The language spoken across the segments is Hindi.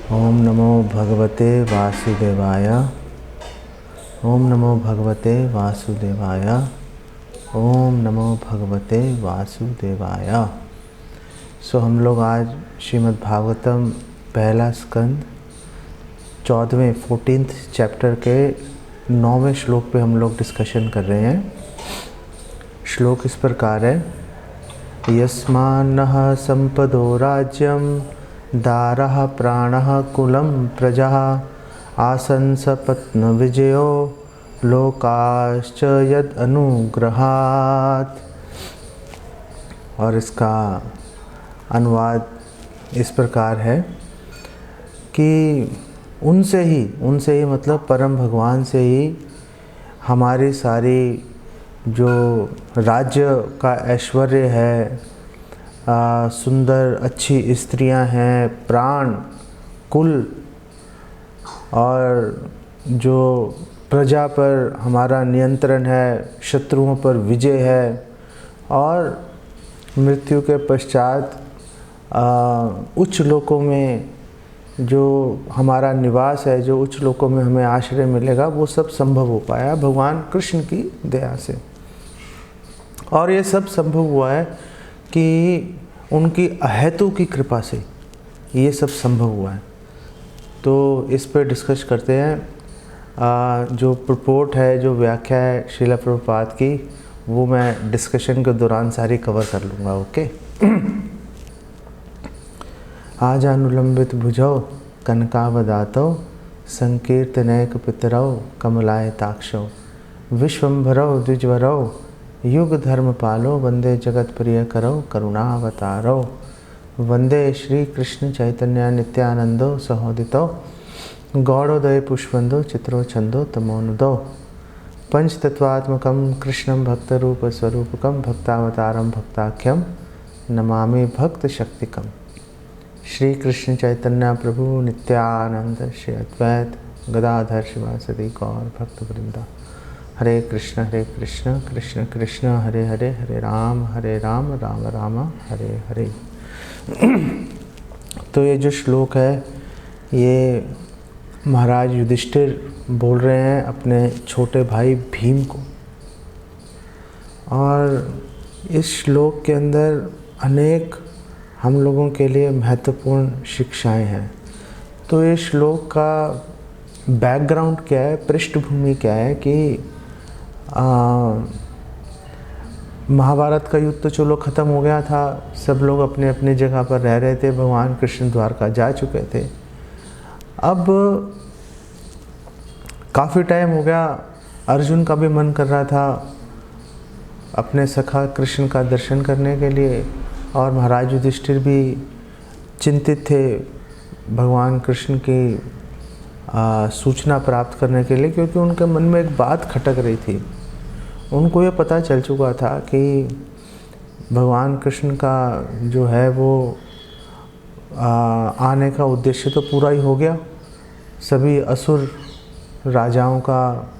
ओम नमो भगवते वासुदेवाय। ओम नमो भगवते वासुदेवाय। ओम नमो भगवते वासुदेवाय। हम लोग आज श्रीमद् भागवतम पहला स्कंद 14th चैप्टर के 9वें श्लोक पे हम लोग डिस्कशन कर रहे हैं। श्लोक इस प्रकार है। यस्मान्नः संपदो राज्यं दारः प्राणः कुलं प्रजा आसन् सपत्न विजयो लोकाश्च यद अनुग्रहात्। और इसका अनुवाद इस प्रकार है कि उनसे ही मतलब परम भगवान से ही हमारी सारी जो राज्य का ऐश्वर्य है, सुंदर अच्छी स्त्रियां हैं, प्राण, कुल और जो प्रजा पर हमारा नियंत्रण है, शत्रुओं पर विजय है और मृत्यु के पश्चात उच्च लोकों में जो हमारा निवास है, जो उच्च लोकों में हमें आश्रय मिलेगा, वो सब संभव हो पाया भगवान कृष्ण की दया से। और ये सब संभव हुआ है कि उनकी अहेतु की कृपा से ये सब संभव हुआ है। तो इस पर डिस्कस करते हैं। जो प्रपोर्ट है, जो व्याख्या है श्रील प्रभुपाद की, वो मैं डिस्कशन के दौरान सारी कवर कर लूँगा। ओके। आज अनुलंबित भुजौ कनकावदातौ संकीर्तनैक पितरौ कमलायताक्षौ विश्वम्भरौ द्विजवरौ युग धर्म पालो वंदे जगत प्रिय करो करुणावतारो वंदे श्री कृष्ण चैतन्य नित्यानंदो सहोदितो गौड़ोदय पुष्पंदो चित्रो छंदो तमोनुदो पंचतत्वात्मकं कृष्णं भक्तरूप स्वरूपकं भक्तावतारं भक्ताख्यं नमामि भक्त शक्तिकं। श्री कृष्ण चैतन्य प्रभु नित्यानंद श्री अद्वैत गदाधर शिवासदि गौर भक्त वृंदा। हरे कृष्ण कृष्ण कृष्ण हरे हरे, हरे राम राम राम हरे हरे। तो ये जो श्लोक है, ये महाराज युधिष्ठिर बोल रहे हैं अपने छोटे भाई भीम को। और इस श्लोक के अंदर अनेक हम लोगों के लिए महत्वपूर्ण शिक्षाएं हैं। तो इस श्लोक का बैकग्राउंड क्या है, पृष्ठभूमि क्या है कि महाभारत का युद्ध तो चलो ख़त्म हो गया था, सब लोग अपने अपने जगह पर रह रहे थे, भगवान कृष्ण द्वारका जा चुके थे। अब काफ़ी टाइम हो गया, अर्जुन का भी मन कर रहा था अपने सखा कृष्ण का दर्शन करने के लिए, और महाराज युधिष्ठिर भी चिंतित थे भगवान कृष्ण की सूचना प्राप्त करने के लिए, क्योंकि उनके मन में एक बात खटक रही थी। उनको ये पता चल चुका था कि भगवान कृष्ण का जो है वो आने का उद्देश्य तो पूरा ही हो गया। सभी असुर राजाओं का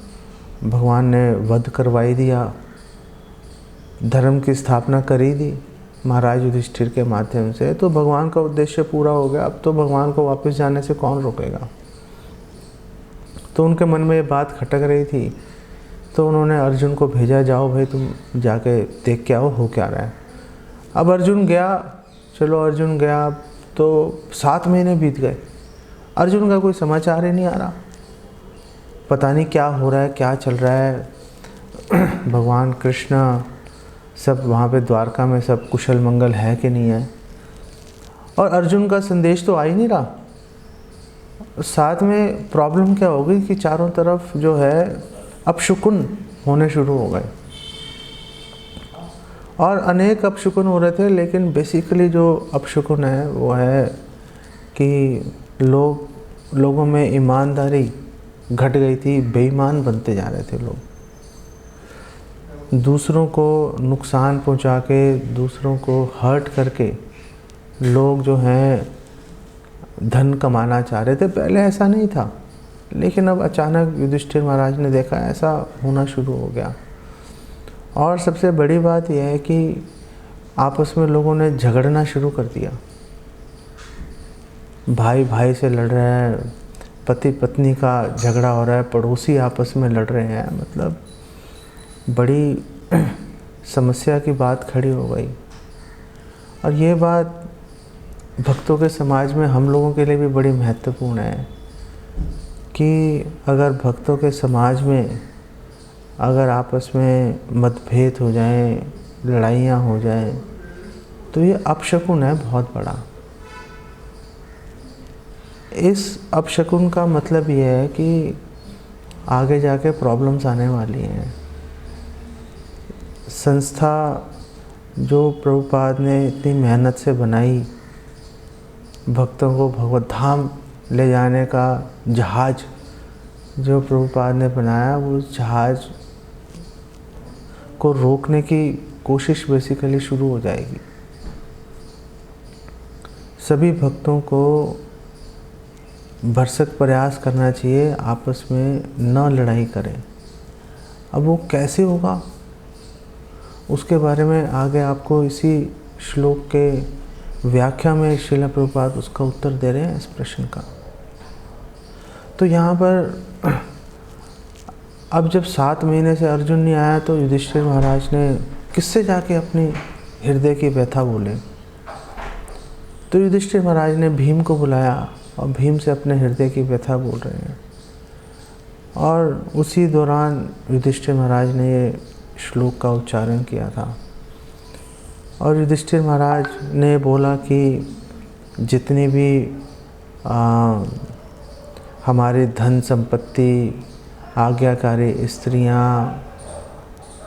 भगवान ने वध करवाई दिया, धर्म की स्थापना कर ही दी महाराज युधिष्ठिर के माध्यम से। तो भगवान का उद्देश्य पूरा हो गया, अब तो भगवान को वापस जाने से कौन रोकेगा। तो उनके मन में ये बात खटक रही थी। तो उन्होंने अर्जुन को भेजा, जाओ भाई तुम जाके देख के आओ हो क्या रहा है। अब अर्जुन गया, चलो अर्जुन गया तो 7 महीने बीत गए, अर्जुन का कोई समाचार ही नहीं आ रहा, पता नहीं क्या हो रहा है, क्या चल रहा है। भगवान कृष्ण सब वहाँ पे द्वारका में सब कुशल मंगल है कि नहीं है, और अर्जुन का संदेश तो आ ही नहीं रहा। साथ में प्रॉब्लम क्या हो गई कि चारों तरफ जो है अपशकुन होने शुरू हो गए, और अनेक अपशकुन हो रहे थे। लेकिन बेसिकली जो अपशकुन है वो है कि लोगों में ईमानदारी घट गई थी, बेईमान बनते जा रहे थे लोग, दूसरों को नुकसान पहुंचा के, दूसरों को हर्ट करके लोग जो हैं धन कमाना चाह रहे थे। पहले ऐसा नहीं था, लेकिन अब अचानक युधिष्ठिर महाराज ने देखा ऐसा होना शुरू हो गया। और सबसे बड़ी बात यह है कि आपस में लोगों ने झगड़ना शुरू कर दिया। भाई भाई से लड़ रहे हैं, पति पत्नी का झगड़ा हो रहा है, पड़ोसी आपस में लड़ रहे हैं, मतलब बड़ी समस्या की बात खड़ी हो गई। और ये बात भक्तों के समाज में हम लोगों के लिए भी बड़ी महत्वपूर्ण है कि अगर भक्तों के समाज में अगर आपस में मतभेद हो जाएं, लड़ाइयाँ हो जाएं, तो ये अपशकुन है बहुत बड़ा। इस अपशकुन का मतलब ये है कि आगे जाके प्रॉब्लम्स आने वाली हैं। संस्था जो प्रभुपाद ने इतनी मेहनत से बनाई, भक्तों को भगवत धाम ले जाने का जहाज जो प्रभुपाद ने बनाया, वो जहाज को रोकने की कोशिश बेसिकली शुरू हो जाएगी। सभी भक्तों को भरसक प्रयास करना चाहिए आपस में न लड़ाई करें। अब वो कैसे होगा उसके बारे में आगे आपको इसी श्लोक के व्याख्या में श्रील प्रभुपाद उसका उत्तर दे रहे हैं इस प्रश्न का। तो यहाँ पर अब जब 7 महीने से अर्जुन नहीं आया तो युधिष्ठिर महाराज ने किससे जाके अपनी हृदय की व्यथा बोले। तो युधिष्ठिर महाराज ने भीम को बुलाया और भीम से अपने हृदय की व्यथा बोल रहे हैं। और उसी दौरान युधिष्ठिर महाराज ने ये श्लोक का उच्चारण किया था। और युधिष्ठिर महाराज ने बोला कि जितनी भी हमारी धन संपत्ति, आज्ञाकारी स्त्रियां,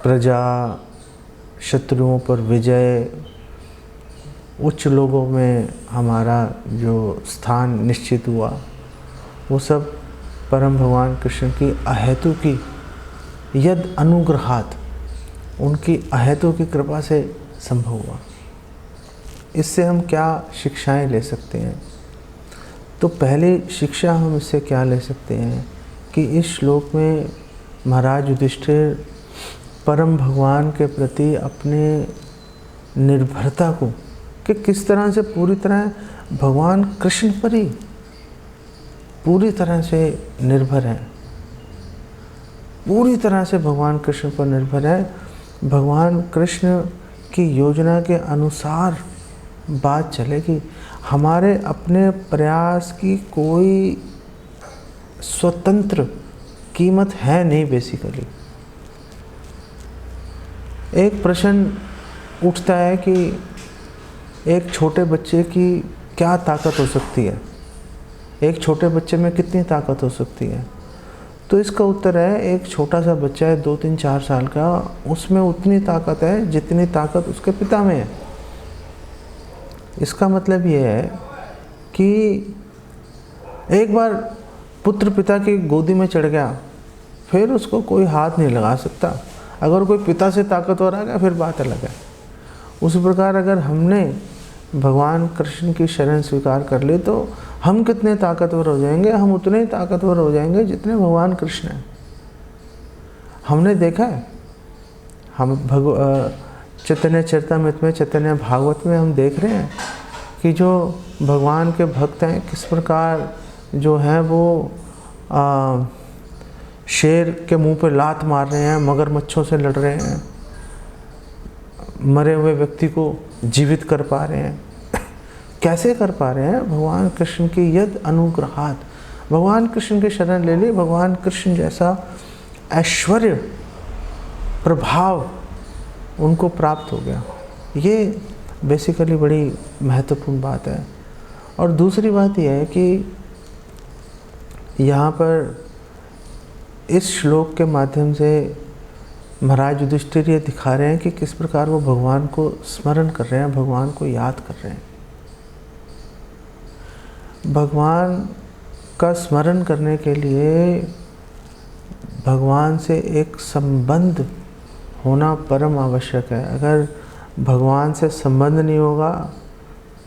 प्रजा, शत्रुओं पर विजय, उच्च लोगों में हमारा जो स्थान निश्चित हुआ, वो सब परम भगवान कृष्ण की अहेतु की यद अनुग्रहात, उनकी अहेतु की कृपा से संभव हुआ। इससे हम क्या शिक्षाएं ले सकते हैं? तो पहली शिक्षा हम इससे क्या ले सकते हैं कि इस श्लोक में महाराज युधिष्ठिर परम भगवान के प्रति अपने निर्भरता को कि किस तरह से पूरी तरह भगवान कृष्ण पर ही पूरी तरह से निर्भर है, पूरी तरह से भगवान कृष्ण पर निर्भर है। भगवान कृष्ण की योजना के अनुसार बात चलेगी। हमारे अपने प्रयास की कोई स्वतंत्र कीमत है नहीं। बेसिकली एक प्रश्न उठता है कि एक छोटे बच्चे की क्या ताकत हो सकती है, एक छोटे बच्चे में कितनी ताकत हो सकती है? तो इसका उत्तर है, एक छोटा सा बच्चा है 2, 3, 4 साल का, उसमें उतनी ताकत है जितनी ताकत उसके पिता में है। इसका मतलब ये है कि एक बार पुत्र पिता की गोदी में चढ़ गया, फिर उसको कोई हाथ नहीं लगा सकता। अगर कोई पिता से ताकतवर आ गया फिर बात अलग है। उसी प्रकार अगर हमने भगवान कृष्ण की शरण स्वीकार कर ली तो हम कितने ताकतवर हो जाएंगे? हम उतने ही ताकतवर हो जाएंगे जितने भगवान कृष्ण हैं। हमने देखा है, हम चैतन्य चरितमृत में, चैतन्य भागवत में हम देख रहे हैं कि जो भगवान के भक्त हैं किस प्रकार जो हैं वो शेर के मुंह पे लात मार रहे हैं, मगरमच्छों से लड़ रहे हैं, मरे हुए व्यक्ति को जीवित कर पा रहे हैं। कैसे कर पा रहे हैं? भगवान कृष्ण की यद अनुग्रहात, भगवान कृष्ण की शरण ले ली, भगवान कृष्ण जैसा ऐश्वर्य प्रभाव उनको प्राप्त हो गया। ये बेसिकली बड़ी महत्वपूर्ण बात है। और दूसरी बात यह है कि यहाँ पर इस श्लोक के माध्यम से महाराज युधिष्ठिर ये दिखा रहे हैं कि किस प्रकार वो भगवान को स्मरण कर रहे हैं, भगवान को याद कर रहे हैं। भगवान का स्मरण करने के लिए भगवान से एक संबंध होना परम आवश्यक है। अगर भगवान से संबंध नहीं होगा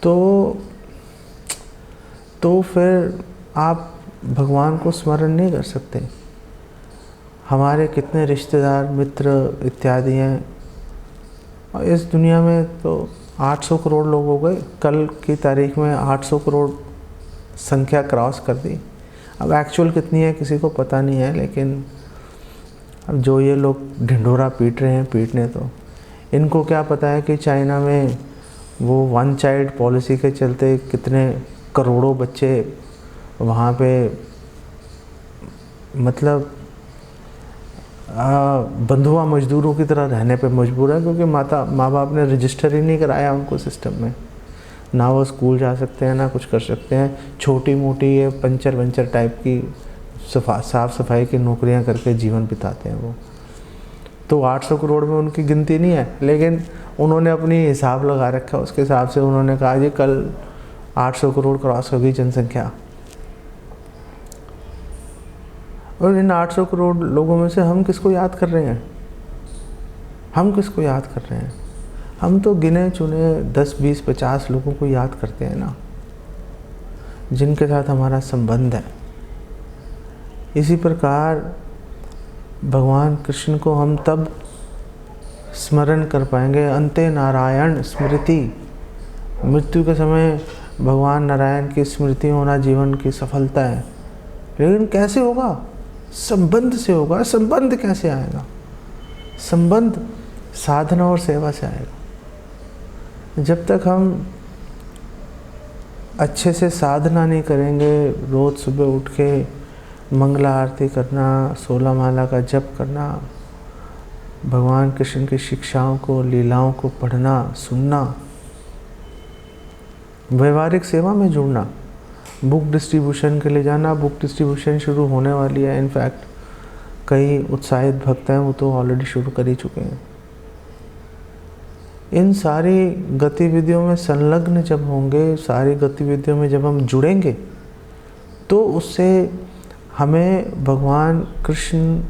तो फिर आप भगवान को स्मरण नहीं कर सकते। हमारे कितने रिश्तेदार, मित्र इत्यादि हैं, और इस दुनिया में तो 800 करोड़ लोग हो गए। कल की तारीख में 800 करोड़ संख्या क्रॉस कर दी। अब एक्चुअल कितनी है किसी को पता नहीं है, लेकिन अब जो ये लोग ढिंढोरा पीट रहे हैं पीटने, तो इनको क्या पता है कि चाइना में वो वन चाइल्ड पॉलिसी के चलते कितने करोड़ों बच्चे वहाँ पे मतलब बंधुआ मजदूरों की तरह रहने पे मजबूर है, क्योंकि माँ बाप ने रजिस्टर ही नहीं कराया उनको सिस्टम में। ना वो स्कूल जा सकते हैं, ना कुछ कर सकते हैं। छोटी मोटी ये पंचर वंचर टाइप की साफ़ सफाई की नौकरियां करके जीवन बिताते हैं वो। तो 800 करोड़ में उनकी गिनती नहीं है, लेकिन उन्होंने अपनी हिसाब लगा रखा है। उसके हिसाब से उन्होंने कहा जी कल 800 करोड़ क्रॉस होगी जनसंख्या। और इन 800 करोड़ लोगों में से हम किसको याद कर रहे हैं? हम किसको याद कर रहे हैं? हम तो गिने चुने 10, 20, 50 लोगों को याद करते हैं ना, जिनके साथ हमारा संबंध है। इसी प्रकार भगवान कृष्ण को हम तब स्मरण कर पाएंगे, अंते नारायण स्मृति। मृत्यु के समय भगवान नारायण की स्मृति होना जीवन की सफलता है। लेकिन कैसे होगा? संबंध से होगा। संबंध कैसे आएगा? संबंध साधना और सेवा से आएगा। जब तक हम अच्छे से साधना नहीं करेंगे, रोज़ सुबह उठ के मंगला आरती करना, 16 माला का जप करना, भगवान कृष्ण की शिक्षाओं को, लीलाओं को पढ़ना, सुनना, व्यवहारिक सेवा में जुड़ना, बुक डिस्ट्रीब्यूशन के लिए जाना। बुक डिस्ट्रीब्यूशन शुरू होने वाली है। इनफैक्ट कई उत्साहित भक्त हैं, वो तो ऑलरेडी शुरू कर ही चुके हैं। इन सारी गतिविधियों में संलग्न जब होंगे, सारी गतिविधियों में जब हम जुड़ेंगे, तो उससे हमें भगवान कृष्ण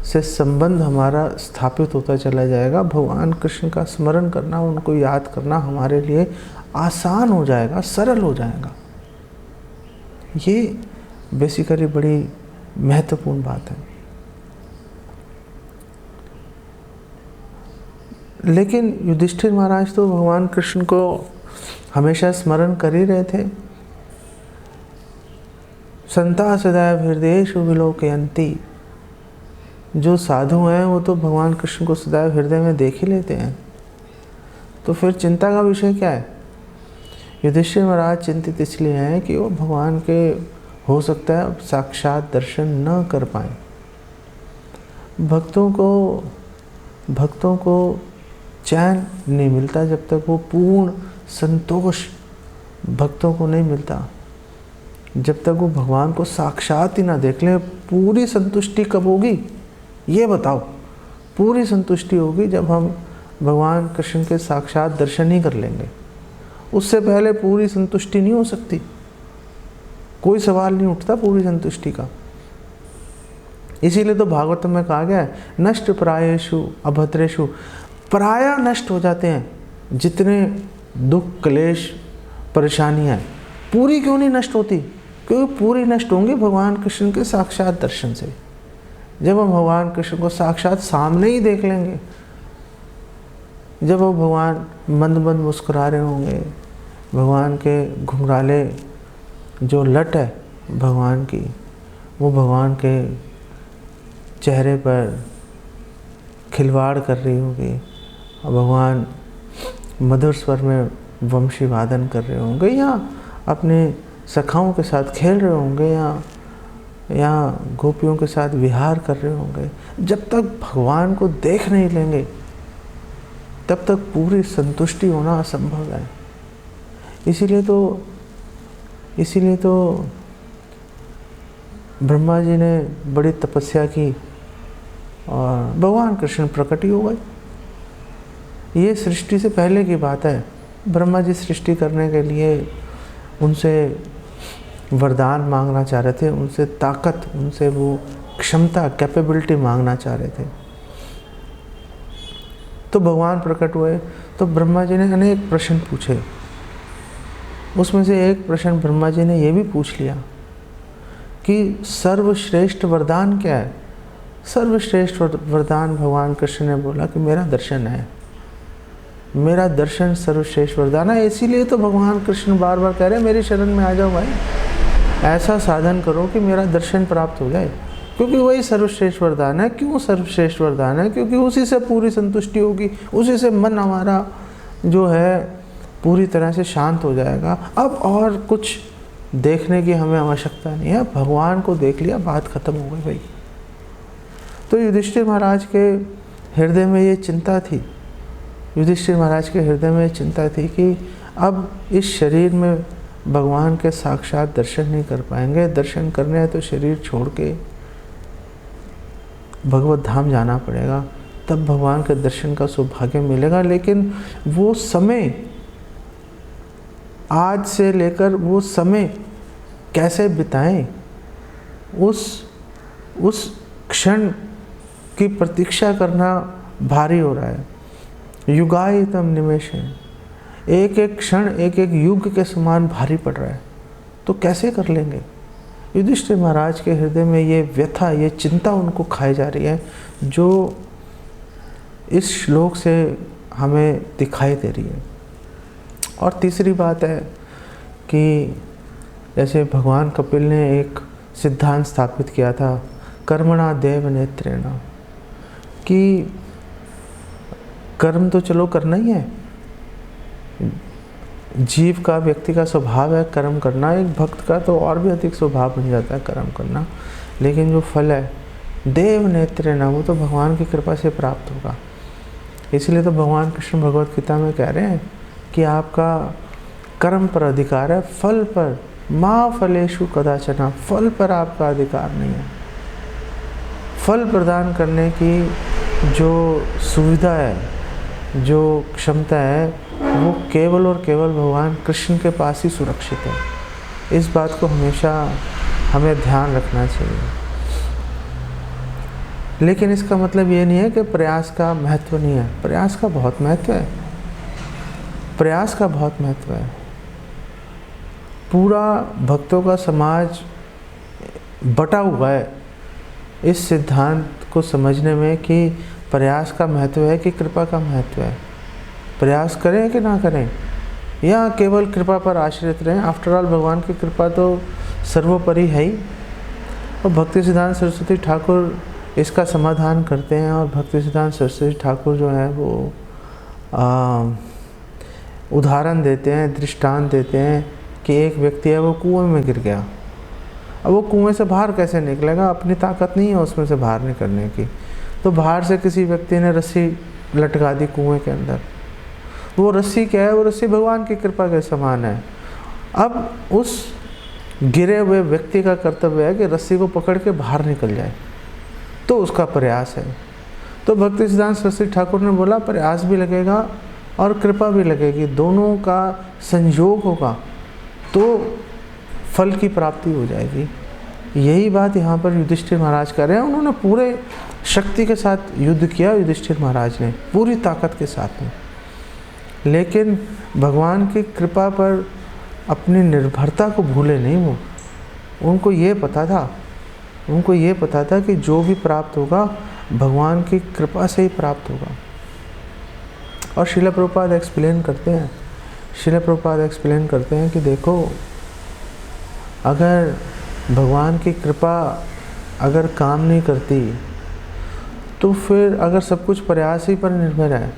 से संबंध हमारा स्थापित होता चला जाएगा। भगवान कृष्ण का स्मरण करना, उनको याद करना हमारे लिए आसान हो जाएगा, सरल हो जाएगा। ये बेसिकली बड़ी महत्वपूर्ण बात है। लेकिन युधिष्ठिर महाराज तो भगवान कृष्ण को हमेशा स्मरण कर ही रहे थे। संता सदैव हृदयेषु विलोकयन्ति। जो साधु हैं वो तो भगवान कृष्ण को सदैव हृदय में देख ही लेते हैं। तो फिर चिंता का विषय क्या है? युधिष्ठिर महाराज चिंतित इसलिए हैं कि वो भगवान के हो सकता है साक्षात दर्शन न कर पाए। भक्तों को चैन नहीं मिलता जब तक वो पूर्ण संतोष भक्तों को नहीं मिलता, जब तक वो भगवान को साक्षात ही ना देख लें। पूरी संतुष्टि कब होगी ये बताओ? पूरी संतुष्टि होगी जब हम भगवान कृष्ण के साक्षात दर्शन ही कर लेंगे। उससे पहले पूरी संतुष्टि नहीं हो सकती। कोई सवाल नहीं उठता पूरी संतुष्टि का। इसीलिए तो भागवतम में कहा गया है, नष्ट प्रायेषु अभद्रेषु। प्राय नष्ट हो जाते हैं जितने दुख क्लेश परेशानियाँ हैं। पूरी क्यों नहीं नष्ट होती? क्योंकि पूरी नष्ट होंगी भगवान कृष्ण के साक्षात दर्शन से। जब हम भगवान कृष्ण को साक्षात सामने ही देख लेंगे, जब वो भगवान मंद मंद मुस्कुरा रहे होंगे, भगवान के घुंघराले जो लट है भगवान की, वो भगवान के चेहरे पर खिलवाड़ कर रही होगी, और भगवान मधुर स्वर में वंशी वादन कर रहे होंगे, या अपने सखाओं के साथ खेल रहे होंगे, या गोपियों के साथ विहार कर रहे होंगे। जब तक भगवान को देख नहीं लेंगे तब तक पूरी संतुष्टि होना असंभव है। इसीलिए तो ब्रह्मा जी ने बड़ी तपस्या की और भगवान कृष्ण प्रकट ही हो गए। ये सृष्टि से पहले की बात है। ब्रह्मा जी सृष्टि करने के लिए उनसे वरदान मांगना चाह रहे थे, उनसे ताकत, उनसे वो क्षमता, कैपेबिलिटी मांगना चाह रहे थे। तो भगवान प्रकट हुए। तो ब्रह्मा जी ने अनेक प्रश्न पूछे। उसमें से एक प्रश्न ब्रह्मा जी ने ये भी पूछ लिया कि सर्वश्रेष्ठ वरदान क्या है? सर्वश्रेष्ठ वरदान भगवान कृष्ण ने बोला कि मेरा दर्शन है। मेरा दर्शन सर्वश्रेष्ठ वरदान है। इसीलिए तो भगवान कृष्ण बार बार कह रहे हैं मेरी शरण में आ जाओ भाई, ऐसा साधन करो कि मेरा दर्शन प्राप्त हो जाए, क्योंकि वही सर्वश्रेष्ठ वरदान है। क्यों सर्वश्रेष्ठ वरदान है? क्योंकि उसी से पूरी संतुष्टि होगी, उसी से मन हमारा जो है पूरी तरह से शांत हो जाएगा। अब और कुछ देखने की हमें आवश्यकता नहीं है, भगवान को देख लिया, बात खत्म हो गई भाई। तो युधिष्ठिर महाराज के हृदय में ये चिंता थी, युधिष्ठिर महाराज के हृदय में ये चिंता थी कि अब इस शरीर में भगवान के साक्षात दर्शन नहीं कर पाएंगे। दर्शन करने हैं तो शरीर छोड़ के भगवत धाम जाना पड़ेगा, तब भगवान के दर्शन का सौभाग्य मिलेगा। लेकिन वो समय, आज से लेकर वो समय कैसे बिताएं, उस क्षण की प्रतीक्षा करना भारी हो रहा है। युगायतम निमेषेण, एक एक क्षण एक एक युग के समान भारी पड़ रहा है। तो कैसे कर लेंगे? युधिष्ठिर महाराज के हृदय में ये व्यथा, ये चिंता उनको खाई जा रही है, जो इस श्लोक से हमें दिखाई दे रही है। और तीसरी बात है कि जैसे भगवान कपिल ने एक सिद्धांत स्थापित किया था, कर्मणा देव नेत्रेण, कि कर्म तो चलो करना ही है, जीव का, व्यक्ति का स्वभाव है कर्म करना। एक भक्त का तो और भी अधिक स्वभाव बन जाता है कर्म करना, लेकिन जो फल है देव नेत्रेण, वो तो भगवान की कृपा से प्राप्त होगा। इसलिए तो भगवान कृष्ण भगवत गीता में कह रहे हैं कि आपका कर्म पर अधिकार है, फल पर मा फलेषु कदाचन, फल पर आपका अधिकार नहीं है। फल प्रदान करने की जो सुविधा है, जो क्षमता है, वो केवल और केवल भगवान कृष्ण के पास ही सुरक्षित है। इस बात को हमेशा हमें ध्यान रखना चाहिए। लेकिन इसका मतलब ये नहीं है कि प्रयास का महत्व नहीं है। प्रयास का बहुत महत्व है, प्रयास का बहुत महत्व है। पूरा भक्तों का समाज बटा हुआ है इस सिद्धांत को समझने में कि प्रयास का महत्व है कि कृपा का महत्व है। प्रयास करें कि ना करें, या केवल कृपा पर आश्रित रहें। आफ्टर ऑल भगवान की कृपा तो सर्वोपरि है ही। और भक्ति सिद्धांत सरस्वती ठाकुर इसका समाधान करते हैं। और भक्ति सिद्धांत सरस्वती ठाकुर जो है वो उदाहरण देते हैं, दृष्टांत देते हैं कि एक व्यक्ति है वो कुएं में गिर गया। अब वो कुएं से बाहर कैसे निकलेगा? अपनी ताकत नहीं है उसमें से बाहर निकलने की। तो बाहर से किसी व्यक्ति ने रस्सी लटका दी कुएं के अंदर। वो रस्सी क्या है? वो रस्सी भगवान की कृपा के समान है। अब उस गिरे हुए व्यक्ति का कर्तव्य है कि रस्सी को पकड़ के बाहर निकल जाए, तो उसका प्रयास है। तो भक्ति सिद्धांत सरस्वती ठाकुर ने बोला प्रयास भी लगेगा और कृपा भी लगेगी, दोनों का संयोग होगा तो फल की प्राप्ति हो जाएगी। यही बात यहाँ पर युधिष्ठिर महाराज कर रहे हैं। उन्होंने पूरे शक्ति के साथ युद्ध किया, युधिष्ठिर महाराज ने पूरी ताकत के साथ में। लेकिन भगवान की कृपा पर अपनी निर्भरता को भूले नहीं वो। उनको ये पता था कि जो भी प्राप्त होगा भगवान की कृपा से ही प्राप्त होगा। और श्रील प्रभुपाद एक्सप्लेन करते हैं कि देखो, अगर भगवान की कृपा अगर काम नहीं करती तो फिर अगर सब कुछ प्रयास ही पर निर्भर है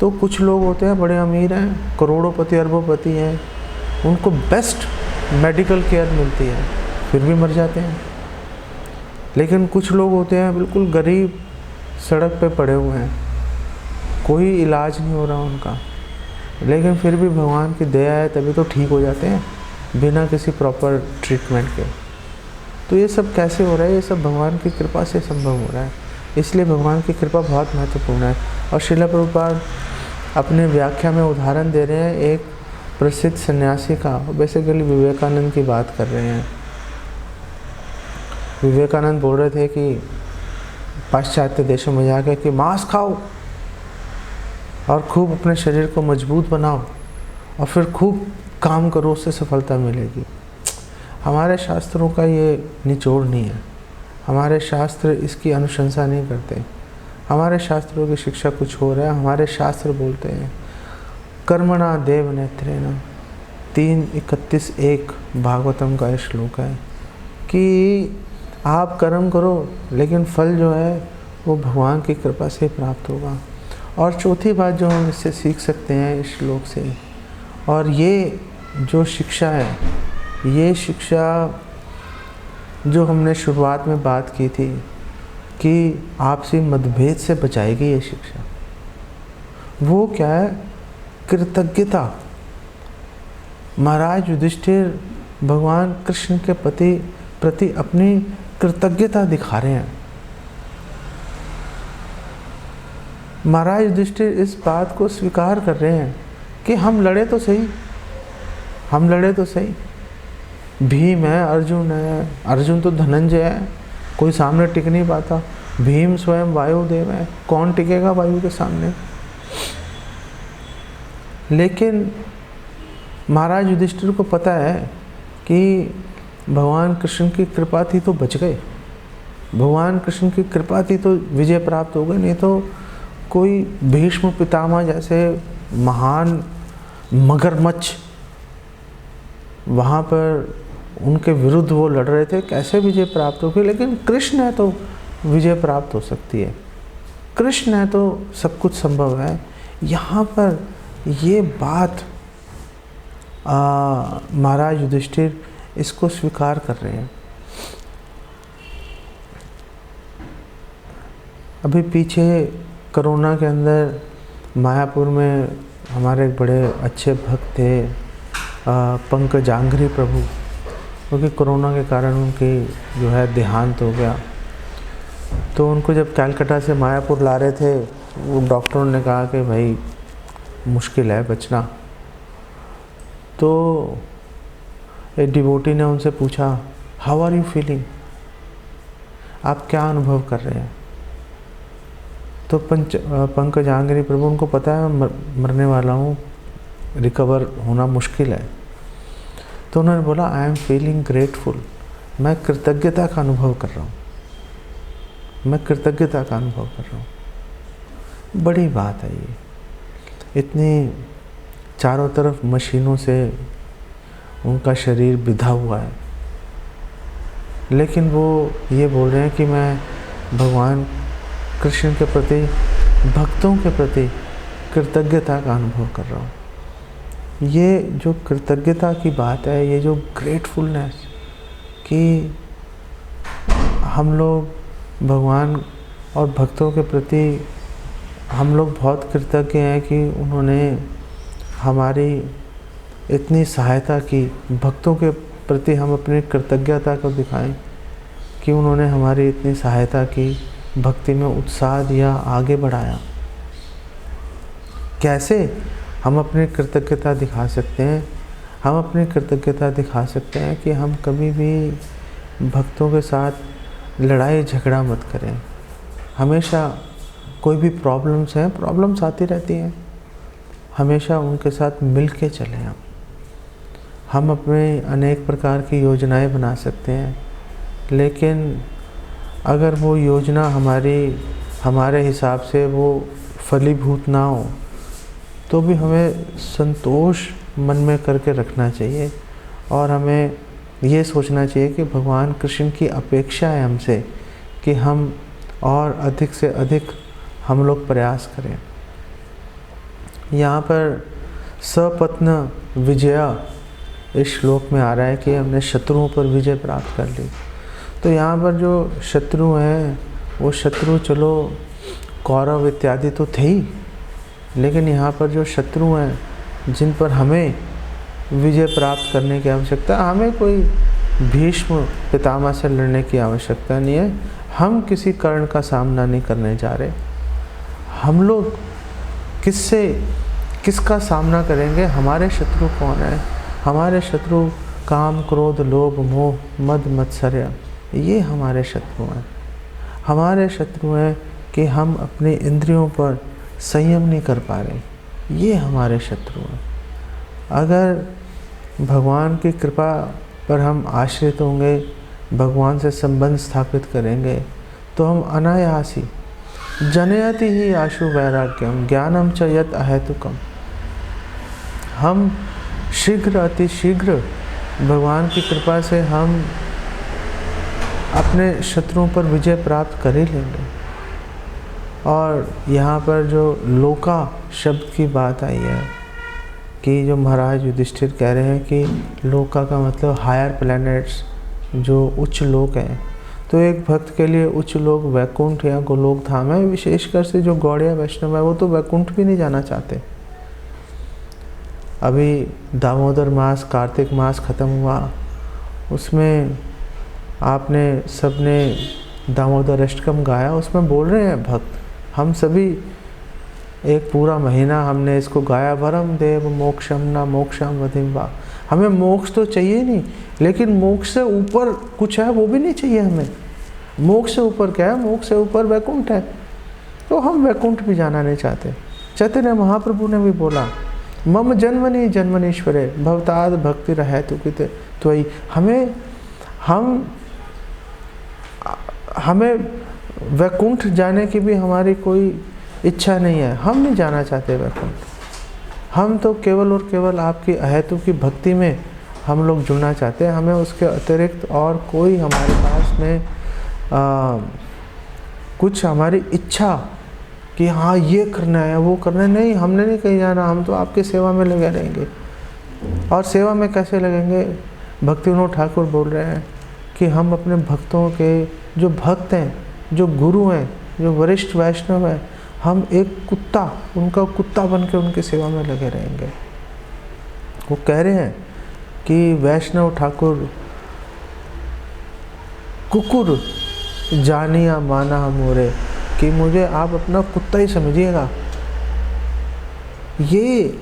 तो कुछ लोग होते हैं बड़े अमीर हैं, करोड़ोंपति अरबोंपति हैं, उनको बेस्ट मेडिकल केयर मिलती है फिर भी मर जाते हैं। लेकिन कुछ लोग होते हैं बिल्कुल गरीब, सड़क पे पड़े हुए हैं, कोई इलाज नहीं हो रहा उनका, लेकिन फिर भी भगवान की दया है तभी तो ठीक हो जाते हैं बिना किसी प्रॉपर ट्रीटमेंट के। तो ये सब कैसे हो रहा है? ये सब भगवान की कृपा से संभव हो रहा है। इसलिए भगवान की कृपा बहुत महत्वपूर्ण है। और श्रील प्रभुपाद अपने व्याख्या में उदाहरण दे रहे हैं एक प्रसिद्ध सन्यासी का, बेसिकली विवेकानंद की बात कर रहे हैं। विवेकानंद बोल रहे थे कि पाश्चात्य देशों में जाकर कि मांस खाओ और खूब अपने शरीर को मजबूत बनाओ और फिर खूब काम करो, उससे सफलता मिलेगी। हमारे शास्त्रों का ये निचोड़ नहीं है। हमारे शास्त्र इसकी अनुशंसा नहीं करते। हमारे शास्त्रों की शिक्षा कुछ हो रहा है। हमारे शास्त्र बोलते हैं कर्मणा देव नेत्रेण, 3:31 भागवतम का श्लोक है कि आप कर्म करो लेकिन फल जो है वो भगवान की कृपा से प्राप्त होगा। और चौथी बात जो हम इससे सीख सकते हैं इस श्लोक से, और ये जो शिक्षा है, ये शिक्षा जो हमने शुरुआत में बात की थी कि आपसी मतभेद से बचाएगी ये शिक्षा, वो क्या है? कृतज्ञता। महाराज युधिष्ठिर भगवान कृष्ण के प्रति अपनी कृतज्ञता दिखा रहे हैं। महाराज युधिष्ठिर इस बात को स्वीकार कर रहे हैं कि हम लड़े तो सही, भीम है, अर्जुन है, अर्जुन तो धनंजय है, कोई सामने टिक नहीं पाता। भीम स्वयं वायुदेव है, कौन टिकेगा वायु के सामने? लेकिन महाराज युधिष्ठिर को पता है कि भगवान कृष्ण की कृपा थी तो बच गए, भगवान कृष्ण की कृपा थी तो विजय प्राप्त हो गई, नहीं तो कोई भीष्म पितामह जैसे महान मगरमच्छ वहाँ पर उनके विरुद्ध वो लड़ रहे थे, कैसे विजय प्राप्त होगी? लेकिन कृष्ण है तो विजय प्राप्त हो सकती है, कृष्ण है तो सब कुछ संभव है। यहाँ पर ये बात महाराज युधिष्ठिर इसको स्वीकार कर रहे हैं। अभी पीछे कोरोना के अंदर मायापुर में हमारे एक बड़े अच्छे भक्त थे पंकजांघ्री प्रभु, क्योंकि कोरोना के कारण उनकी जो है देहांत हो गया। तो उनको जब कलकत्ता से मायापुर ला रहे थे, वो डॉक्टरों ने कहा कि भाई मुश्किल है बचना। तो एक डिवोटी ने उनसे पूछा, हाउ आर यू फीलिंग, आप क्या अनुभव कर रहे हैं? तो पंकजांघ्री प्रभु, उनको पता है मरने वाला हूँ, रिकवर होना मुश्किल है। तो उन्होंने बोला, आई एम फीलिंग ग्रेटफुल, मैं कृतज्ञता का अनुभव कर रहा हूँ, मैं कृतज्ञता का अनुभव कर रहा हूँ। बड़ी बात है ये, इतनी चारों तरफ मशीनों से उनका शरीर बिधा हुआ है, लेकिन वो ये बोल रहे हैं कि मैं भगवान कृष्ण के प्रति, भक्तों के प्रति कृतज्ञता का अनुभव कर रहा हूँ। ये जो कृतज्ञता की बात है, ये जो ग्रेटफुलनेस कि हम लोग भगवान और भक्तों के प्रति हम लोग बहुत कृतज्ञ हैं कि उन्होंने हमारी इतनी सहायता की। भक्तों के प्रति हम अपनी कृतज्ञता को दिखाएं कि उन्होंने हमारी इतनी सहायता की, भक्ति में उत्साह दिया, आगे बढ़ाया। कैसे हम अपनी कृतज्ञता दिखा सकते हैं? हम अपनी कृतज्ञता दिखा सकते हैं कि हम कभी भी भक्तों के साथ लड़ाई झगड़ा मत करें। हमेशा कोई भी प्रॉब्लम्स हैं, प्रॉब्लम्स आती रहती हैं, हमेशा उनके साथ मिल के चलें। हम अपने अनेक प्रकार की योजनाएं बना सकते हैं, लेकिन अगर वो योजना हमारे हिसाब से वो फलीभूत ना हो तो भी हमें संतोष मन में करके रखना चाहिए, और हमें ये सोचना चाहिए कि भगवान कृष्ण की अपेक्षा है हमसे कि हम और अधिक से अधिक हम लोग प्रयास करें। यहाँ पर सपत्न विजया इस श्लोक में आ रहा है कि हमने शत्रुओं पर विजय प्राप्त कर ली। तो यहाँ पर जो शत्रु हैं, वो शत्रु चलो कौरव इत्यादि तो थे ही, लेकिन यहाँ पर जो शत्रु हैं जिन पर हमें विजय प्राप्त करने की आवश्यकता, हमें कोई भीष्म पितामह से लड़ने की आवश्यकता नहीं है। हम किसी कर्ण का सामना नहीं करने जा रहे। हम लोग किसका सामना करेंगे? हमारे शत्रु कौन है? हमारे शत्रु काम, क्रोध, लोभ, मोह, मद, मत्सर्य, ये हमारे शत्रु हैं। हमारे शत्रु हैं कि हम अपने इंद्रियों पर संयम नहीं कर पा रहे, ये हमारे शत्रु हैं। अगर भगवान की कृपा पर हम आश्रित होंगे, भगवान से संबंध स्थापित करेंगे, तो हम अनायास ही जनयति ही आशु वैराग्यम ज्ञानम च यत् अहेतुकम, हम शीघ्र अति शीघ्र भगवान की कृपा से हम अपने शत्रुओं पर विजय प्राप्त कर ही लेंगे। और यहाँ पर जो लोका शब्द की बात आई है कि जो महाराज युधिष्ठिर कह रहे हैं कि लोका का मतलब हायर प्लैनेट्स, जो उच्च लोक हैं। तो एक भक्त के लिए उच्च लोक वैकुंठ या गोलोक धाम है। विशेषकर से जो गौड़िया वैष्णव है वो तो वैकुंठ भी नहीं जाना चाहते। अभी दामोदर मास, कार्तिक मास ख़त्म हुआ, उसमें आपने सबने दामोदर अष्टकम गाया। उसमें बोल रहे हैं भक्त, हम सभी एक पूरा महीना हमने इसको गाया, वरम देव मोक्षम न मोक्षम वधिम वा। हमें मोक्ष तो चाहिए नहीं, लेकिन मोक्ष से ऊपर कुछ है वो भी नहीं चाहिए हमें। मोक्ष से ऊपर क्या है? मोक्ष से ऊपर वैकुंठ है, तो हम वैकुंठ भी जाना नहीं चाहते। चैतन्य महाप्रभु ने भी बोला, मम जन्मनि जन्मनीश्वरे भवताद भक्ति रहे तो किते त्वयि। हमें वैकुंठ जाने की भी हमारी कोई इच्छा नहीं है। हम नहीं जाना चाहते वैकुंठ। हम तो केवल और केवल आपकी अहेतु की भक्ति में हम लोग जुड़ना चाहते हैं। हमें उसके अतिरिक्त और कोई हमारे पास में कुछ हमारी इच्छा कि हाँ ये करना है वो करना है, नहीं, हमने नहीं कहीं जाना। हम तो आपकी सेवा में लगे रहेंगे। और सेवा में कैसे लगेंगे? भक्ति विनोद ठाकुर बोल रहे हैं कि हम अपने भक्तों के, जो भक्त हैं, जो गुरु हैं, जो वरिष्ठ वैष्णव हैं, हम एक कुत्ता, उनका कुत्ता बन के उनकी सेवा में लगे रहेंगे। वो कह रहे हैं कि वैष्णव ठाकुर कुकुर जानिया माना मोरे, कि मुझे आप अपना कुत्ता ही समझिएगा। ये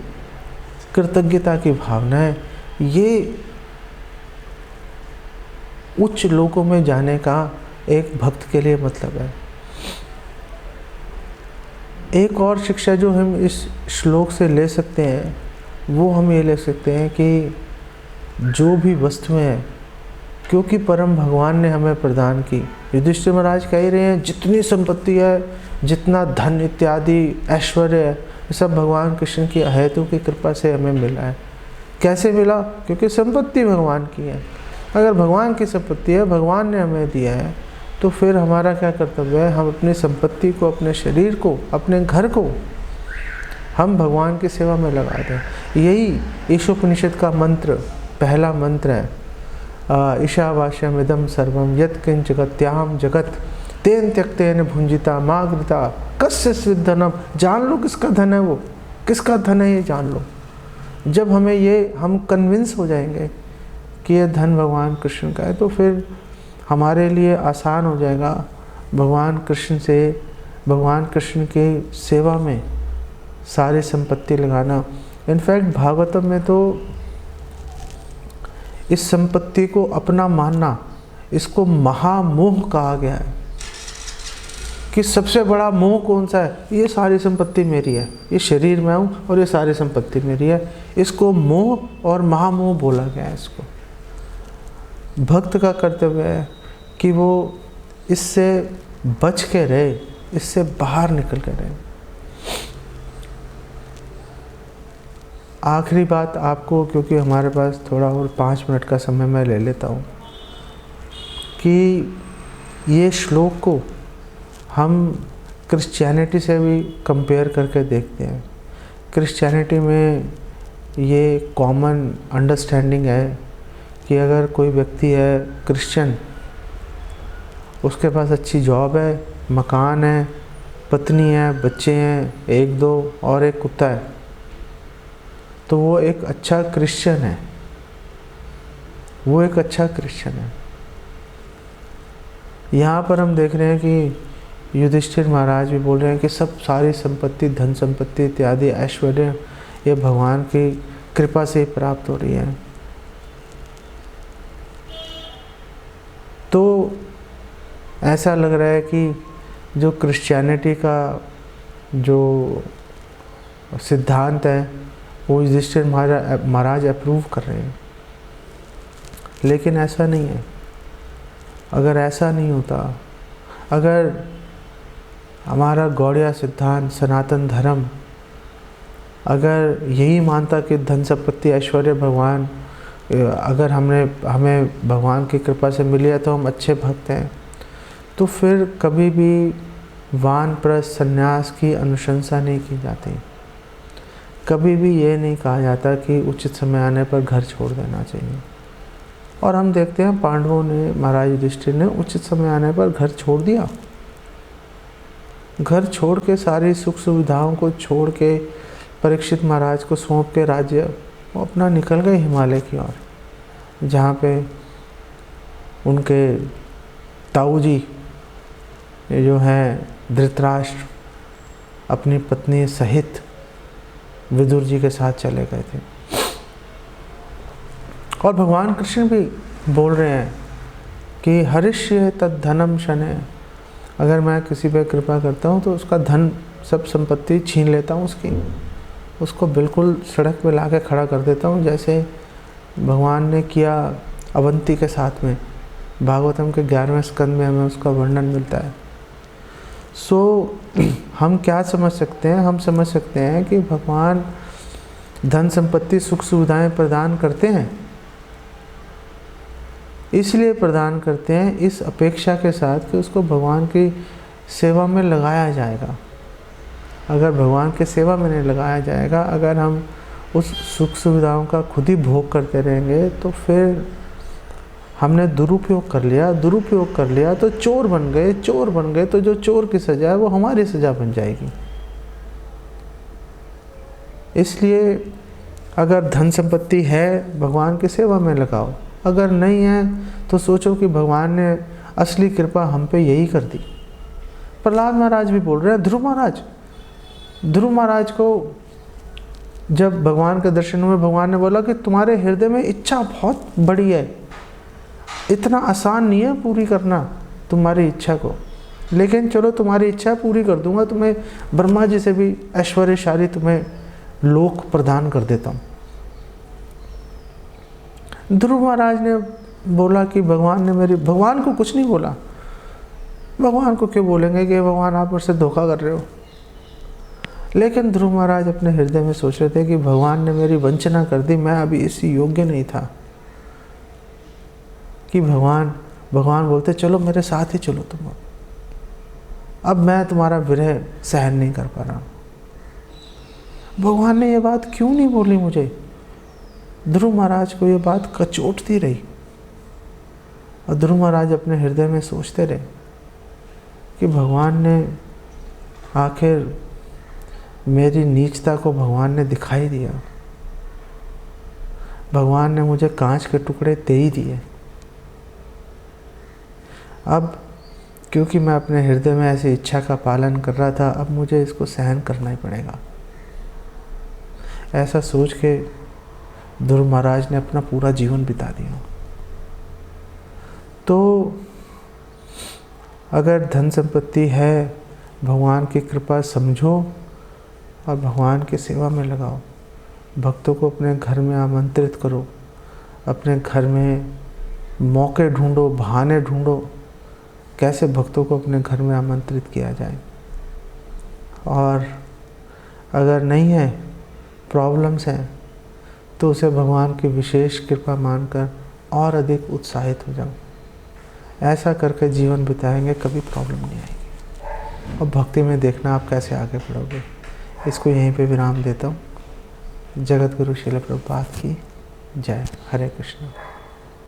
कृतज्ञता की भावना है, ये उच्च लोकों में जाने का एक भक्त के लिए मतलब है। एक और शिक्षा जो हम इस श्लोक से ले सकते हैं वो हम ये ले सकते हैं कि जो भी वस्तुएं हैं, क्योंकि परम भगवान ने हमें प्रदान की। युधिष्ठिर महाराज कह ही रहे हैं, जितनी संपत्ति है, जितना धन इत्यादि ऐश्वर्य है, ये सब भगवान कृष्ण की अहेतु की कृपा से हमें मिला है। कैसे मिला? क्योंकि संपत्ति भगवान की है। अगर भगवान की संपत्ति है, भगवान ने हमें दिया है, तो फिर हमारा क्या कर्तव्य है? हम अपनी संपत्ति को, अपने शरीर को, अपने घर को हम भगवान की सेवा में लगा दें। यही ईशोपनिषद का मंत्र, पहला मंत्र है, ईशावास्यमिदं सर्वं यत् किंच जगत्याम जगत तेन त्यक्तेन भुंजिता माग्रता कस्य स्विद् धनम। जान लो किसका धन है, वो किसका धन है ये जान लो। जब हमें ये हम कन्विंस हो जाएंगे कि ये धन भगवान कृष्ण का है, तो फिर हमारे लिए आसान हो जाएगा भगवान कृष्ण की सेवा में सारी संपत्ति लगाना। इनफैक्ट भागवतम में तो इस संपत्ति को अपना मानना, इसको महामोह कहा गया है कि सबसे बड़ा मोह कौन सा है? ये सारी संपत्ति मेरी है, ये शरीर में हूँ और ये सारी संपत्ति मेरी है। इसको मोह और महामोह बोला गया है। इसको भक्त का कर्तव्य है कि वो इससे बच के रहे, इससे बाहर निकल के रहे। आखिरी बात आपको, क्योंकि हमारे पास थोड़ा और 5 मिनट का समय मैं ले लेता हूँ, कि ये श्लोक को हम क्रिश्चियनिटी से भी कंपेयर करके देखते हैं। क्रिश्चियनिटी में ये कॉमन अंडरस्टैंडिंग है कि अगर कोई व्यक्ति है क्रिश्चियन, उसके पास अच्छी जॉब है, मकान है, पत्नी है, बच्चे हैं, 1-2 और एक कुत्ता है, तो वो एक अच्छा क्रिश्चियन है। वो एक अच्छा क्रिश्चियन है। यहाँ पर हम देख रहे हैं कि युधिष्ठिर महाराज भी बोल रहे हैं कि सब सारी संपत्ति, धन संपत्ति इत्यादि ऐश्वर्य ये भगवान की कृपा से प्राप्त हो रही है। तो ऐसा लग रहा है कि जो क्रिश्चियनिटी का जो सिद्धांत है वो युधिष्ठिर महाराज अप्रूव कर रहे हैं, लेकिन ऐसा नहीं है। अगर ऐसा नहीं होता, अगर हमारा गौड़िया सिद्धांत, सनातन धर्म अगर यही मानता कि धन संपत्ति ऐश्वर्य भगवान अगर हमें भगवान की कृपा से मिली है तो हम अच्छे भक्त हैं, तो फिर कभी भी वानप्रस्थ संन्यास की अनुशंसा नहीं की जाती। कभी भी ये नहीं कहा जाता कि उचित समय आने पर घर छोड़ देना चाहिए। और हम देखते हैं पांडवों ने, महाराज युधिष्ठिर ने उचित समय आने पर घर छोड़ दिया। घर छोड़ के सारी सुख सुविधाओं को छोड़ के परीक्षित महाराज को सौंप के राज्य वो अपना निकल गए हिमालय की ओर, जहाँ पे उनके ताऊ जी जो हैं धृतराष्ट्र अपनी पत्नी सहित विदुर जी के साथ चले गए थे। और भगवान कृष्ण भी बोल रहे हैं कि हरिष्ये तद धनम शनैः, अगर मैं किसी पे कृपा करता हूँ तो उसका धन सब संपत्ति छीन लेता हूँ उसको बिल्कुल सड़क पे ला के खड़ा कर देता हूँ, जैसे भगवान ने किया अवंती के साथ में। भागवतम के 11वें स्कंद में हमें उसका वर्णन मिलता है। हम क्या समझ सकते हैं? हम समझ सकते हैं कि भगवान धन संपत्ति सुख सुविधाएं प्रदान करते हैं, इसलिए प्रदान करते हैं इस अपेक्षा के साथ कि उसको भगवान की सेवा में लगाया जाएगा। अगर भगवान की सेवा में नहीं लगाया जाएगा, अगर हम उस सुख सुविधाओं का खुद ही भोग करते रहेंगे, तो फिर हमने दुरुपयोग कर लिया तो चोर बन गए तो जो चोर की सज़ा है वो हमारी सज़ा बन जाएगी। इसलिए अगर धन संपत्ति है भगवान की सेवा में लगाओ, अगर नहीं है तो सोचो कि भगवान ने असली कृपा हम पे यही कर दी। प्रहलाद महाराज भी बोल रहे हैं, ध्रुव महाराज को जब भगवान के दर्शन में भगवान ने बोला कि तुम्हारे हृदय में इच्छा बहुत बड़ी है, इतना आसान नहीं है पूरी करना तुम्हारी इच्छा को, लेकिन चलो तुम्हारी इच्छा पूरी कर दूंगा, तुम्हें ब्रह्मा जी से भी ऐश्वर्यशाली तुम्हें लोक प्रदान कर देता हूँ। ध्रुव महाराज ने बोला कि भगवान को कुछ नहीं बोला। भगवान को क्यों बोलेंगे कि भगवान आप मुझसे धोखा कर रहे हो। लेकिन ध्रुव महाराज अपने हृदय में सोच रहे थे कि भगवान ने मेरी वंचना कर दी, मैं अभी इस योग्य नहीं था कि भगवान बोलते चलो मेरे साथ ही चलो तुम, अब मैं तुम्हारा विरह सहन नहीं कर पा रहा। भगवान ने ये बात क्यों नहीं बोली मुझे? ध्रुव महाराज को ये बात कचोटती रही और ध्रुव महाराज अपने हृदय में सोचते रहे कि भगवान ने आखिर मेरी नीचता को भगवान ने दिखाई दिया। भगवान ने मुझे कांच के टुकड़े दे ही दिए। अब क्योंकि मैं अपने हृदय में ऐसी इच्छा का पालन कर रहा था, अब मुझे इसको सहन करना ही पड़ेगा। ऐसा सोच के ध्रुव महाराज ने अपना पूरा जीवन बिता दिया। तो अगर धन संपत्ति है, भगवान की कृपा समझो और भगवान की सेवा में लगाओ। भक्तों को अपने घर में आमंत्रित करो, अपने घर में मौके ढूंढो, बहाने ढूंढो कैसे भक्तों को अपने घर में आमंत्रित किया जाए। और अगर नहीं है, प्रॉब्लम्स हैं, तो उसे भगवान की विशेष कृपा मानकर और अधिक उत्साहित हो जाओ। ऐसा करके जीवन बिताएंगे, कभी प्रॉब्लम नहीं आएगी। और भक्ति में देखना आप कैसे आगे बढ़ोगे। इसको यहीं पे विराम देता हूँ। जगत गुरु श्रील प्रभुपाद की जय। हरे कृष्ण।